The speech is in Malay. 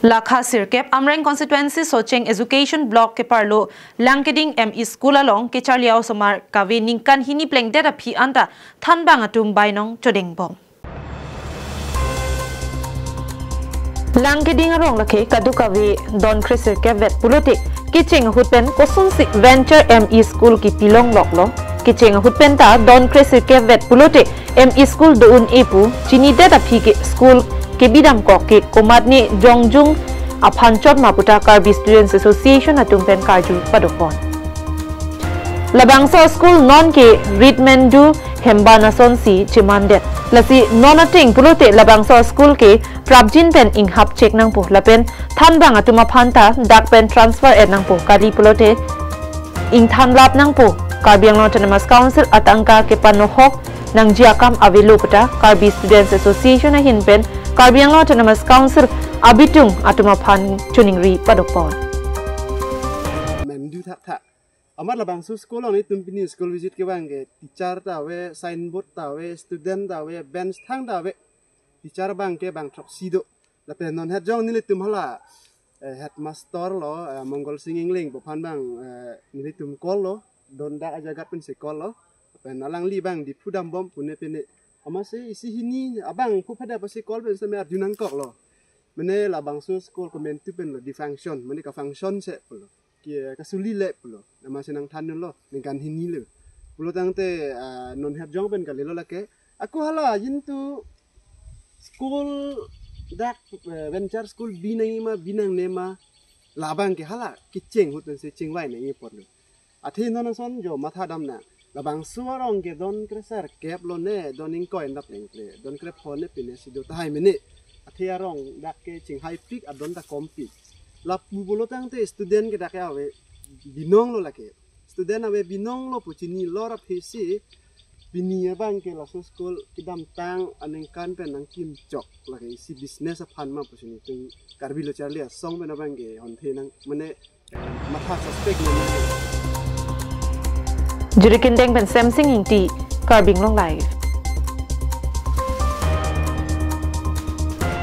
Lakha Sirkep Amrang constituency Socheng education block ke parlo Langkeding ME school along kacharli osomar kave ningkan hini pleng data phi anta Thanbang atum bainong chodeng bom Langkeding arong lakhe kadu kave don Sirkep vet pulote kicheng hutpen kosun sik venture ME school ki pilong loklo kicheng hutpen ta don Sirkep vet pulote ME school doun epu chini data phi ke school ke bidam kok ke komatni jongjung aphanchot maputa karbi students association atum pen karju padopon labangsa school non ke readmendu hembana sonsi chimandet lasi nonating pulote labangsa school ke prabjin pen inghap check nang po lapen Thanbang atuma phanta dak pen transfer et nang po kali pulote ing thanlap nang po karbiang autonomous council atangka ke panohok nang jiakam avelo pata karbi students association a hinpen karbiang autonomous council abitung atuma phan chuningri padopon mendu thak amat labang su school ni tumpini school visit ke bang ke teacher ta we signboard ta we student ta we bench thang ta we teacher bang ke bang thok sido la pe non het jong ni tum hala headmaster lo mongol singing ling bo phan bang ni tum kol lo don da aja gat pen se kol lo pe nalang li bang di pudam bom pune pene amase isi hini abang pu pada pasi kol pen se mer junang kok lo mene labang su school comment tu pen lo di function mene ka function se pulo kia kasuli le pulo nama senang than lo ningkan hini le pulo tangte non het jong pen kali lo lake aku hala yintu school dak venture school binang nema labang ke hala kicheng hutun se chingwai ne por lo athi non son jo matha dam na labang suarong ke don kresar kep lo ne don ing ko endap leng le don kre phone ne pine sido tai mene athi arong dak ke ching high peak adon ta compete la pubulo tangte student ke dak awe binong lo lake student awe binong lo puchini lora phisi bini bang ke la school kidam tang aneng kan pen nang kim chok lake si business phan ma puchini tung karbi lo charli song ben bang ke hon the nang mane matha suspect ne Jurikindeng pen samsing inti karbing long live